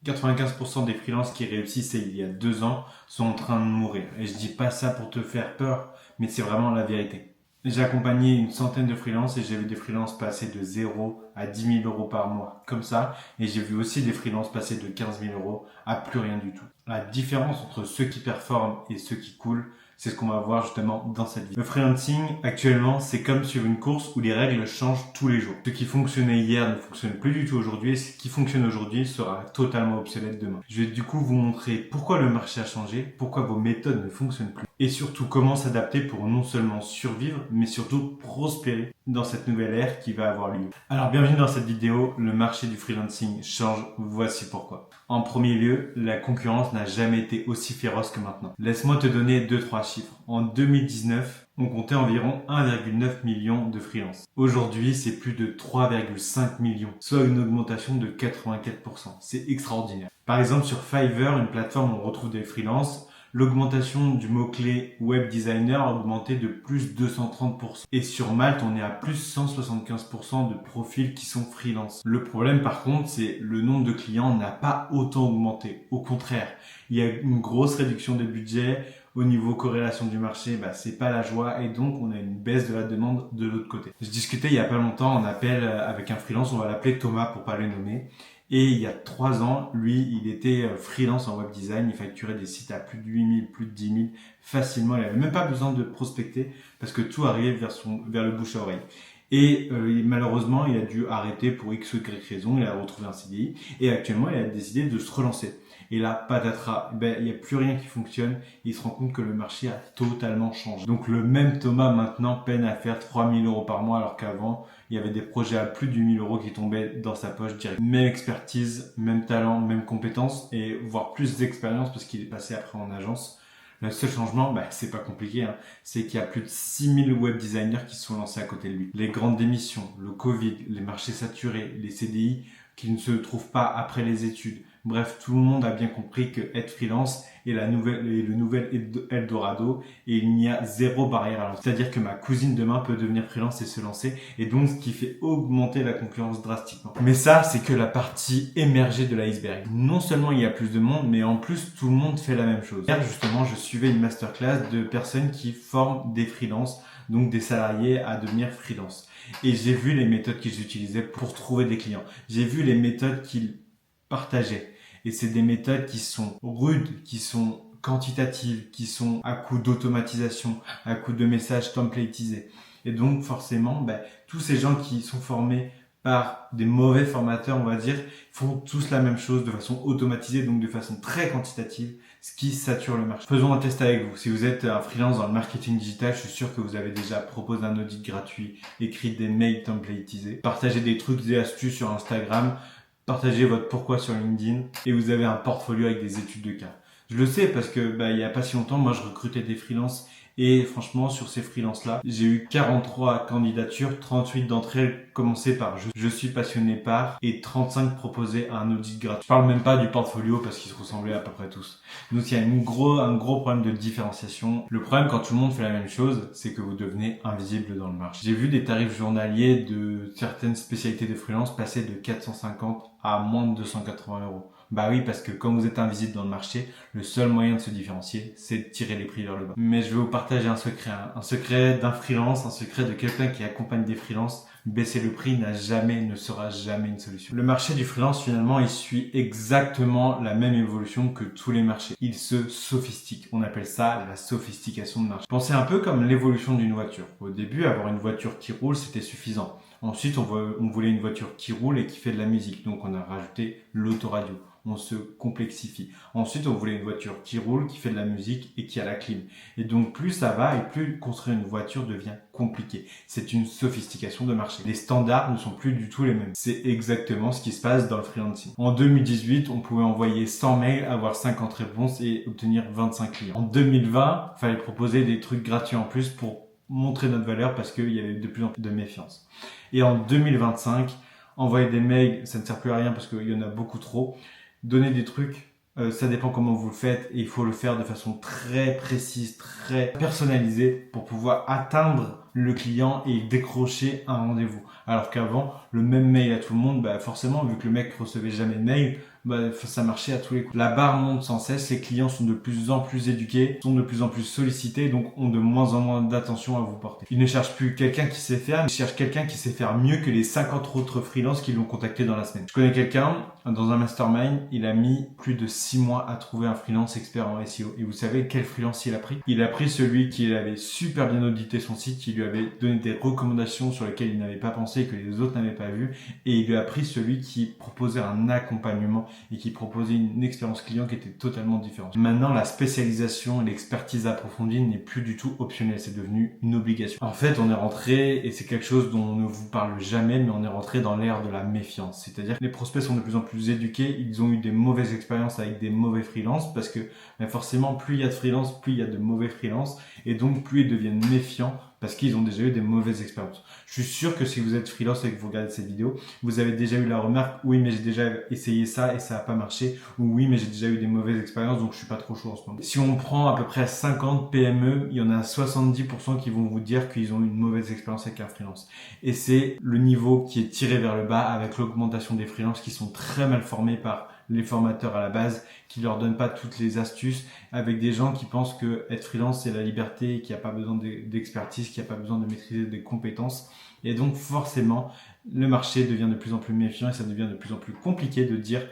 95% des freelances qui réussissaient il y a 2 ans sont en train de mourir. Et je dis pas ça pour te faire peur, mais c'est vraiment la vérité. J'ai accompagné une centaine de freelances et j'ai vu des freelances passer de 0 à 10 000 euros par mois, comme ça. Et j'ai vu aussi des freelances passer de 15 000 euros à plus rien du tout. La différence entre ceux qui performent et ceux qui coulent, c'est ce qu'on va voir justement dans cette vidéo. Le freelancing, actuellement, c'est comme sur une course où les règles changent tous les jours. Ce qui fonctionnait hier ne fonctionne plus du tout aujourd'hui et ce qui fonctionne aujourd'hui sera totalement obsolète demain. Je vais du coup vous montrer pourquoi le marché a changé, pourquoi vos méthodes ne fonctionnent plus et surtout comment s'adapter pour non seulement survivre, mais surtout prospérer dans cette nouvelle ère qui va avoir lieu. Alors bienvenue dans cette vidéo, le marché du freelancing change, voici pourquoi. En premier lieu, la concurrence n'a jamais été aussi féroce que maintenant. Laisse-moi te donner 2-3 chiffres. En 2019, on comptait environ 1,9 million de freelances. Aujourd'hui, c'est plus de 3,5 millions, soit une augmentation de 84%. C'est extraordinaire. Par exemple, sur Fiverr, une plateforme où on retrouve des freelances, l'augmentation du mot-clé web designer a augmenté de plus 230%. Et sur Malte, on est à plus 175% de profils qui sont freelance. Le problème par contre, c'est le nombre de clients n'a pas autant augmenté. Au contraire, il y a une grosse réduction des budgets. Au niveau corrélation du marché, c'est pas la joie et donc on a une baisse de la demande de l'autre côté. Je discutais il y a pas longtemps en appel avec un freelance, on va l'appeler Thomas pour pas le nommer. Et il y a 3 ans, lui, il était freelance en web design, il facturait des sites à plus de 8 000, plus de 10 000 facilement. Il n'avait même pas besoin de prospecter parce que tout arrivait vers le bouche à oreille. Et malheureusement, il a dû arrêter pour X ou Y raison, il a retrouvé un CDI et actuellement, il a décidé de se relancer. Et là, patatras, il n'y a plus rien qui fonctionne. Il se rend compte que le marché a totalement changé. Donc le même Thomas maintenant peine à faire 3 000 euros par mois alors qu'avant, il y avait des projets à plus de 8 000 euros qui tombaient dans sa poche direct. Même expertise, même talent, même compétence et voire plus d'expérience parce qu'il est passé après en agence. Le seul changement, c'est pas compliqué, c'est qu'il y a plus de 6 000 web designers qui se sont lancés à côté de lui. Les grandes démissions, le Covid, les marchés saturés, les CDI qui ne se trouvent pas après les études. Bref, tout le monde a bien compris que être freelance est le nouvel Eldorado et il n'y a zéro barrière à l'entrée. C'est-à-dire que ma cousine demain peut devenir freelance et se lancer et donc ce qui fait augmenter la concurrence drastiquement. Mais ça, c'est que la partie émergée de l'iceberg. Non seulement il y a plus de monde, mais en plus tout le monde fait la même chose. Hier, justement, je suivais une masterclass de personnes qui forment des freelances, donc des salariés à devenir freelance. Et j'ai vu les méthodes qu'ils utilisaient pour trouver des clients. J'ai vu les méthodes qu'ils partageaient. Et c'est des méthodes qui sont rudes, qui sont quantitatives, qui sont à coup d'automatisation, à coup de messages templatisés. Et donc forcément, tous ces gens qui sont formés par des mauvais formateurs, on va dire, font tous la même chose de façon automatisée, donc de façon très quantitative, ce qui sature le marché. Faisons un test avec vous. Si vous êtes un freelance dans le marketing digital, je suis sûr que vous avez déjà proposé un audit gratuit, écrit des mails templatisés, partagé des trucs et astuces sur Instagram, partagez votre pourquoi sur LinkedIn et vous avez un portfolio avec des études de cas. Je le sais parce que il y a pas si longtemps, moi je recrutais des freelances et franchement sur ces freelances-là, j'ai eu 43 candidatures, 38 d'entre elles commençaient par je suis passionné par et 35 proposaient un audit gratuit. Je parle même pas du portfolio parce qu'ils se ressemblaient à peu près tous. Donc il y a un gros problème de différenciation. Le problème quand tout le monde fait la même chose, c'est que vous devenez invisible dans le marché. J'ai vu des tarifs journaliers de certaines spécialités de freelance passer de 450 à moins de 280 euros. Oui, parce que quand vous êtes invisible dans le marché, le seul moyen de se différencier, c'est de tirer les prix vers le bas. Mais je vais vous partager un secret d'un freelance, un secret de quelqu'un qui accompagne des freelances. Baisser le prix ne sera jamais une solution. Le marché du freelance, finalement, il suit exactement la même évolution que tous les marchés. Il se sophistique. On appelle ça la sophistication de marché. Pensez un peu comme l'évolution d'une voiture. Au début, avoir une voiture qui roule, c'était suffisant. Ensuite, on voulait une voiture qui roule et qui fait de la musique. Donc, on a rajouté l'autoradio. On se complexifie. Ensuite, on voulait une voiture qui roule, qui fait de la musique et qui a la clim. Et donc, plus ça va et plus construire une voiture devient compliqué. C'est une sophistication de marché. Les standards ne sont plus du tout les mêmes. C'est exactement ce qui se passe dans le freelancing. En 2018, on pouvait envoyer 100 mails, avoir 50 réponses et obtenir 25 clients. En 2020, il fallait proposer des trucs gratuits en plus pour montrer notre valeur parce qu'il y avait de plus en plus de méfiance. Et en 2025, envoyer des mails, ça ne sert plus à rien parce qu'il y en a beaucoup trop. Donner des trucs, ça dépend comment vous le faites et il faut le faire de façon très précise, très personnalisée pour pouvoir atteindre le client et décrocher un rendez-vous. Alors qu'avant, le même mail à tout le monde, forcément, vu que le mec recevait jamais de mail, ça marchait à tous les coups. La barre monte sans cesse, les clients sont de plus en plus éduqués, sont de plus en plus sollicités, donc ont de moins en moins d'attention à vous porter. Ils ne cherchent plus quelqu'un qui sait faire, ils cherchent quelqu'un qui sait faire mieux que les 50 autres freelances qui l'ont contacté dans la semaine. Je connais quelqu'un, dans un mastermind, il a mis plus de 6 mois à trouver un freelance expert en SEO. Et vous savez quel freelance il a pris? Il a pris celui qui avait super bien audité son site, qui lui avait donné des recommandations sur lesquelles il n'avait pas pensé et que les autres n'avaient pas vu. Et il lui a pris celui qui proposait un accompagnement et qui proposait une expérience client qui était totalement différente. Maintenant, la spécialisation et l'expertise approfondie n'est plus du tout optionnelle, c'est devenu une obligation. En fait, on est rentré, et c'est quelque chose dont on ne vous parle jamais, mais on est rentré dans l'ère de la méfiance. C'est-à-dire que les prospects sont de plus en plus éduqués, ils ont eu des mauvaises expériences avec des mauvais freelances, parce que forcément, plus il y a de freelance, plus il y a de mauvais freelance, et donc plus ils deviennent méfiants, parce qu'ils ont déjà eu des mauvaises expériences. Je suis sûr que si vous êtes freelance et que vous regardez cette vidéo, vous avez déjà eu la remarque, oui mais j'ai déjà essayé ça et ça n'a pas marché, ou oui mais j'ai déjà eu des mauvaises expériences donc je suis pas trop chaud en ce moment. Si on prend à peu près 50 PME, il y en a 70% qui vont vous dire qu'ils ont eu une mauvaise expérience avec un freelance. Et c'est le niveau qui est tiré vers le bas avec l'augmentation des freelances qui sont très mal formés par les formateurs à la base, qui leur donnent pas toutes les astuces, avec des gens qui pensent que être freelance c'est la liberté, qu'il n'y a pas besoin d'expertise, qu'il n'y a pas besoin de maîtriser des compétences. Et donc forcément, le marché devient de plus en plus méfiant et ça devient de plus en plus compliqué de dire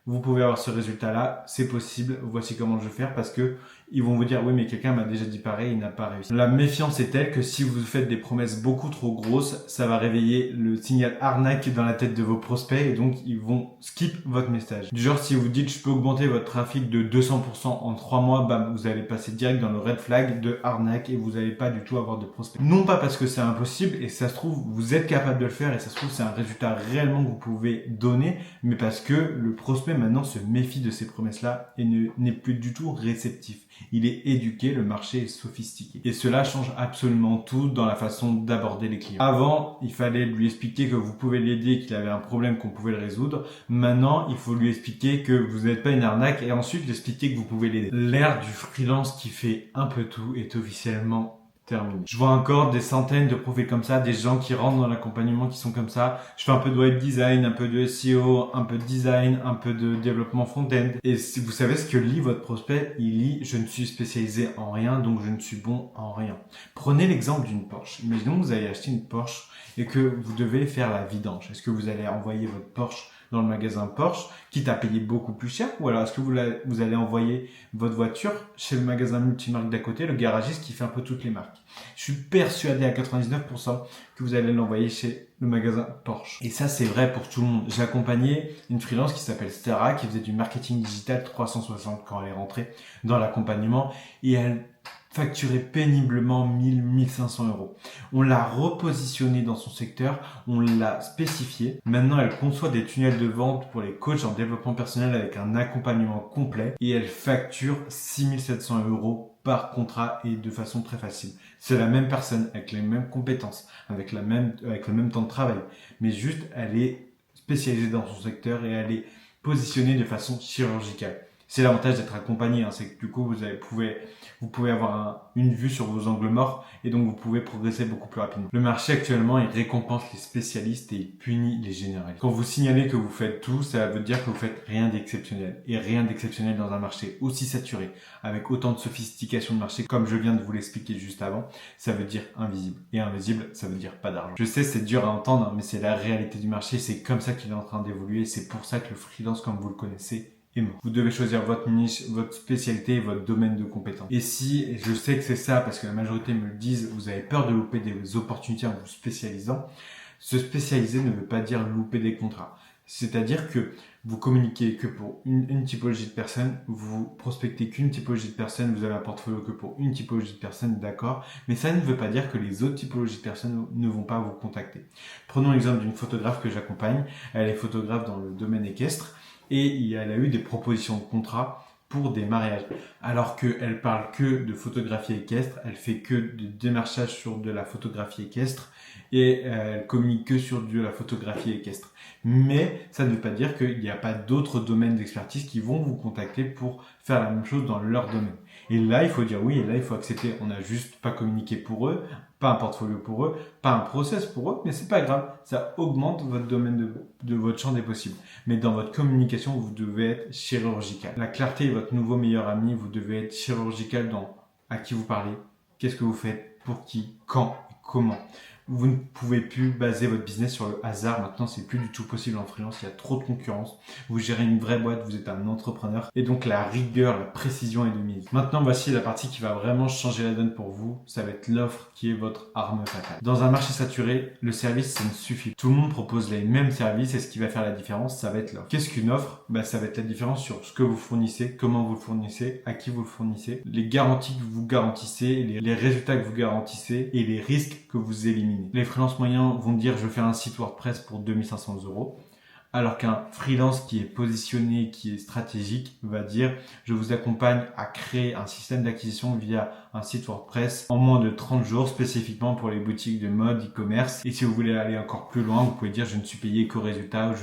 vous pouvez avoir ce résultat-là, c'est possible, voici comment je vais faire, parce que ils vont vous dire oui mais quelqu'un m'a déjà dit pareil, il n'a pas réussi. La méfiance est telle que si vous faites des promesses beaucoup trop grosses, ça va réveiller le signal arnaque dans la tête de vos prospects et donc ils vont skip votre message. Du genre si vous dites je peux augmenter votre trafic de 200% en 3 mois, bam, vous allez passer direct dans le red flag de arnaque et vous n'allez pas du tout avoir de prospects. Non pas parce que c'est impossible et ça se trouve vous êtes capable de le faire et ça se trouve c'est un résultat réellement que vous pouvez donner, mais parce que le prospect maintenant se méfie de ces promesses-là et n'est plus du tout réceptif. Il est éduqué, le marché est sophistiqué. Et cela change absolument tout dans la façon d'aborder les clients. Avant, il fallait lui expliquer que vous pouvez l'aider, qu'il avait un problème, qu'on pouvait le résoudre. Maintenant, il faut lui expliquer que vous n'êtes pas une arnaque et ensuite lui expliquer que vous pouvez l'aider. L'ère du freelance qui fait un peu tout est officiellement terminé. Je vois encore des centaines de profils comme ça, des gens qui rentrent dans l'accompagnement qui sont comme ça. Je fais un peu de web design, un peu de SEO, un peu de design, un peu de développement front-end. Et si vous savez ce que lit votre prospect, il lit « Je ne suis spécialisé en rien, donc je ne suis bon en rien ». Prenez l'exemple d'une Porsche. Imaginons que vous allez acheter une Porsche et que vous devez faire la vidange. Est-ce que vous allez envoyer votre Porsche dans le magasin Porsche, quitte à payer beaucoup plus cher, ou alors est-ce que vous allez envoyer votre voiture chez le magasin multimarque d'à côté, le garagiste qui fait un peu toutes les marques. Je suis persuadé à 99% que vous allez l'envoyer chez le magasin Porsche. Et ça, c'est vrai pour tout le monde. J'ai accompagné une freelance qui s'appelle Stara, qui faisait du marketing digital 360 quand elle est rentrée dans l'accompagnement, et elle facturait péniblement 1000-1500 euros. On l'a repositionné dans son secteur, on l'a spécifié. Maintenant, elle conçoit des tunnels de vente pour les coachs en développement personnel avec un accompagnement complet et elle facture 6700 euros par contrat et de façon très facile. C'est la même personne avec les mêmes compétences, avec le même temps de travail, mais juste elle est spécialisée dans son secteur et elle est positionnée de façon chirurgicale. C'est l'avantage d'être accompagné, c'est que du coup vous pouvez avoir une vue sur vos angles morts et donc vous pouvez progresser beaucoup plus rapidement. Le marché actuellement, il récompense les spécialistes et il punit les généralistes. Quand vous signalez que vous faites tout, ça veut dire que vous faites rien d'exceptionnel. Et rien d'exceptionnel dans un marché aussi saturé, avec autant de sophistication de marché, comme je viens de vous l'expliquer juste avant, ça veut dire invisible. Et invisible, ça veut dire pas d'argent. Je sais, c'est dur à entendre, mais c'est la réalité du marché, c'est comme ça qu'il est en train d'évoluer, c'est pour ça que le freelance, comme vous le connaissez, vous devez choisir votre niche, votre spécialité, votre domaine de compétence. Et si, je sais que c'est ça, parce que la majorité me le disent, vous avez peur de louper des opportunités en vous spécialisant, se spécialiser ne veut pas dire louper des contrats. C'est-à-dire que vous communiquez que pour une typologie de personnes, vous prospectez qu'une typologie de personnes, vous avez un portfolio que pour une typologie de personnes, d'accord, mais ça ne veut pas dire que les autres typologies de personnes ne vont pas vous contacter. Prenons l'exemple d'une photographe que j'accompagne, elle est photographe dans le domaine équestre, et elle a eu des propositions de contrat pour des mariages. Alors qu'elle parle que de photographie équestre, elle fait que de démarchage sur de la photographie équestre et elle communique que sur de la photographie équestre. Mais ça ne veut pas dire qu'il n'y a pas d'autres domaines d'expertise qui vont vous contacter pour faire la même chose dans leur domaine. Et là, il faut dire oui, et là, il faut accepter. On n'a juste pas communiqué pour eux. pas un portfolio pour eux, pas un process pour eux, mais c'est pas grave, ça augmente votre domaine de votre champ des possibles. Mais dans votre communication, vous devez être chirurgical. La clarté est votre nouveau meilleur ami, vous devez être chirurgical dans à qui vous parlez, qu'est-ce que vous faites, pour qui, quand et comment. Vous ne pouvez plus baser votre business sur le hasard. Maintenant, c'est plus du tout possible en freelance. Il y a trop de concurrence. Vous gérez une vraie boîte, vous êtes un entrepreneur. Et donc, la rigueur, la précision est de mise. Maintenant, voici la partie qui va vraiment changer la donne pour vous. Ça va être l'offre qui est votre arme fatale. Dans un marché saturé, le service, ça ne suffit pas. Tout le monde propose les mêmes services et ce qui va faire la différence, ça va être l'offre. Qu'est-ce qu'une offre? Ça va être la différence sur ce que vous fournissez, comment vous le fournissez, à qui vous le fournissez, les garanties que vous garantissez, les résultats que vous garantissez et les risques que vous éliminez. Les freelances moyens vont dire je vais faire un site WordPress pour 2500 €. Alors qu'un freelance qui est positionné, qui est stratégique, va dire je vous accompagne à créer un système d'acquisition via un site WordPress en moins de 30 jours spécifiquement pour les boutiques de mode, e-commerce. Et si vous voulez aller encore plus loin, vous pouvez dire je ne suis payé qu'au résultat ou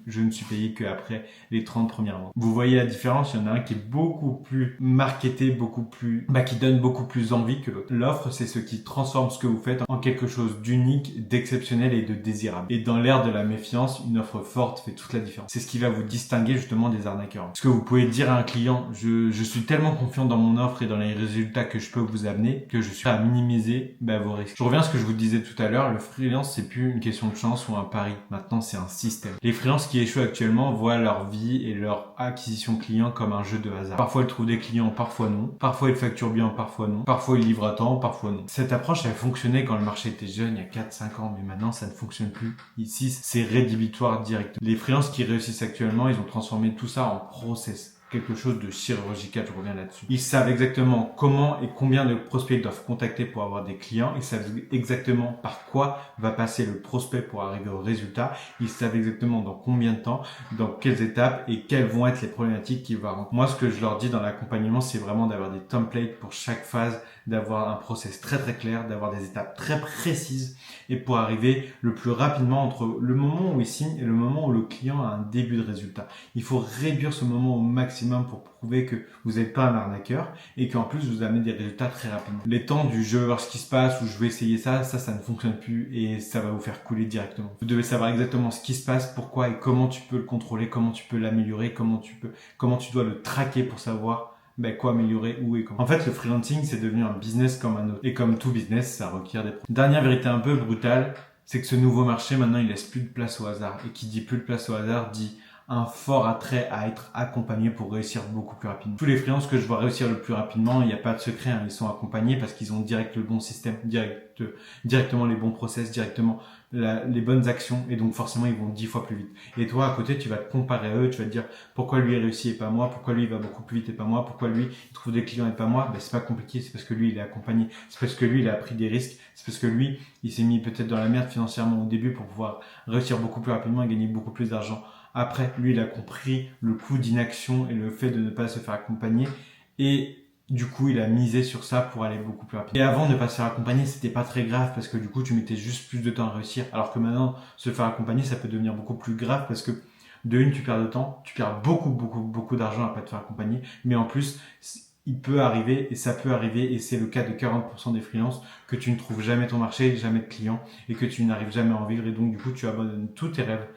je ne suis payé qu'après les 30 premières ventes. Vous voyez la différence, il y en a un qui est beaucoup plus marketé, beaucoup plus, qui donne beaucoup plus envie que l'autre. L'offre, c'est ce qui transforme ce que vous faites en quelque chose d'unique, d'exceptionnel et de désirable. Et dans l'ère de la méfiance, une offre forte fait toute la différence. C'est ce qui va vous distinguer justement des arnaqueurs. Parce que vous pouvez dire à un client, je suis tellement confiant dans mon offre et dans les résultats que je peux vous amener que je suis prêt à minimiser vos risques. Je reviens à ce que je vous disais tout à l'heure, le freelance c'est plus une question de chance ou un pari. Maintenant c'est un système. Les freelances qui échouent actuellement voient leur vie et leur acquisition client comme un jeu de hasard. Parfois ils trouvent des clients, parfois non. Parfois ils facturent bien, parfois non. Parfois ils livrent à temps, parfois non. Cette approche elle fonctionnait quand le marché était jeune, il y a 4-5 ans, mais maintenant ça ne fonctionne plus. Ici c'est rédhibitoire direct. Les freelances qui réussissent actuellement, ils ont transformé tout ça en process. Quelque chose de chirurgical, je reviens là-dessus. Ils savent exactement comment et combien de prospects ils doivent contacter pour avoir des clients. Ils savent exactement par quoi va passer le prospect pour arriver au résultat. Ils savent exactement dans combien de temps, dans quelles étapes et quelles vont être les problématiques qu'ils vont rencontrer. Moi, ce que je leur dis dans l'accompagnement, c'est vraiment d'avoir des templates pour chaque phase, d'avoir un process très très clair, d'avoir des étapes très précises et pour arriver le plus rapidement entre le moment où il signe et le moment où le client a un début de résultat. Il faut réduire ce moment au maximum pour prouver que vous n'êtes pas un arnaqueur et qu'en plus vous amenez des résultats très rapidement. Les temps du je vais voir ce qui se passe ou je vais essayer ça ne fonctionne plus et ça va vous faire couler directement. Vous devez savoir exactement ce qui se passe, pourquoi et comment tu peux le contrôler, comment tu peux l'améliorer, comment tu dois le traquer pour savoir quoi améliorer, où et comment. En fait, le freelancing, c'est devenu un business comme un autre. Et comme tout business, ça requiert des profits. Dernière vérité un peu brutale, c'est que ce nouveau marché, maintenant, il laisse plus de place au hasard. Et qui dit plus de place au hasard, dit un fort attrait à être accompagné pour réussir beaucoup plus rapidement. Tous les freelances que je vois réussir le plus rapidement, il n'y a pas de secret, ils sont accompagnés parce qu'ils ont direct le bon système, directement les bons process, directement les bonnes actions et donc forcément ils vont 10 fois plus vite. Et toi à côté tu vas te comparer à eux, tu vas te dire pourquoi lui il réussit et pas moi, pourquoi lui il va beaucoup plus vite et pas moi, pourquoi lui il trouve des clients et pas moi. C'est pas compliqué, c'est parce que lui il est accompagné, c'est parce que lui il a pris des risques, c'est parce que lui il s'est mis peut-être dans la merde financièrement au début pour pouvoir réussir beaucoup plus rapidement et gagner beaucoup plus d'argent. Après, lui, il a compris le coût d'inaction et le fait de ne pas se faire accompagner. Et du coup, il a misé sur ça pour aller beaucoup plus rapide. Et avant, ne pas se faire accompagner, c'était pas très grave parce que du coup, tu mettais juste plus de temps à réussir. Alors que maintenant, se faire accompagner, ça peut devenir beaucoup plus grave parce que de une, tu perds de temps, tu perds beaucoup d'argent à pas te faire accompagner. Mais en plus, il peut arriver et ça peut arriver et c'est le cas de 40% des freelances que tu ne trouves jamais ton marché, jamais de clients et que tu n'arrives jamais à en vivre et donc du coup, tu abandonnes tous tes rêves,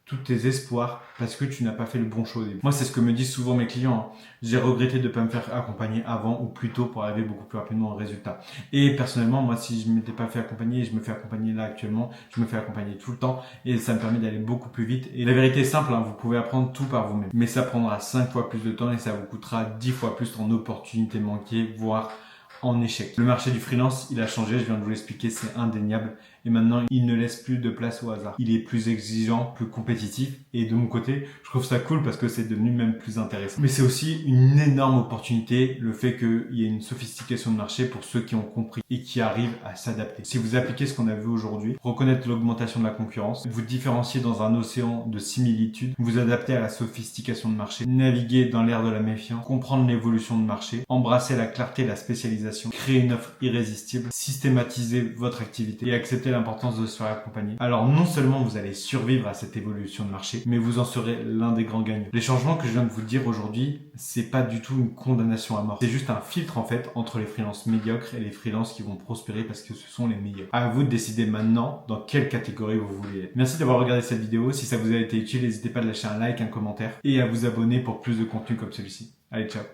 tous tes espoirs parce que tu n'as pas fait le bon choix au début. Moi, c'est ce que me disent souvent mes clients. J'ai regretté de ne pas me faire accompagner avant ou plus tôt pour arriver beaucoup plus rapidement au résultat. Et personnellement, moi, si je ne m'étais pas fait accompagner, je me fais accompagner là actuellement, je me fais accompagner tout le temps et ça me permet d'aller beaucoup plus vite. Et la vérité est simple, vous pouvez apprendre tout par vous-même. Mais ça prendra 5 fois plus de temps et ça vous coûtera 10 fois plus en opportunités manquées, voire en échec. Le marché du freelance, il a changé, je viens de vous l'expliquer, c'est indéniable. Et maintenant, il ne laisse plus de place au hasard. Il est plus exigeant, plus compétitif. Et de mon côté, je trouve ça cool parce que c'est devenu même plus intéressant. Mais c'est aussi une énorme opportunité, le fait qu'il y ait une sophistication de marché pour ceux qui ont compris et qui arrivent à s'adapter. Si vous appliquez ce qu'on a vu aujourd'hui, reconnaître l'augmentation de la concurrence, vous différencier dans un océan de similitudes, vous adapter à la sophistication de marché, naviguer dans l'ère de la méfiance, comprendre l'évolution de marché, embrasser la clarté et la spécialisation, créer une offre irrésistible, systématiser votre activité et accepter la l'importance de se faire accompagner. Alors non seulement vous allez survivre à cette évolution de marché, mais vous en serez l'un des grands gagnants. Les changements que je viens de vous dire aujourd'hui, c'est pas du tout une condamnation à mort. C'est juste un filtre en fait entre les freelances médiocres et les freelances qui vont prospérer parce que ce sont les meilleurs. À vous de décider maintenant dans quelle catégorie vous voulez être. Merci d'avoir regardé cette vidéo. Si ça vous a été utile, n'hésitez pas à lâcher un like, un commentaire et à vous abonner pour plus de contenu comme celui-ci. Allez, ciao!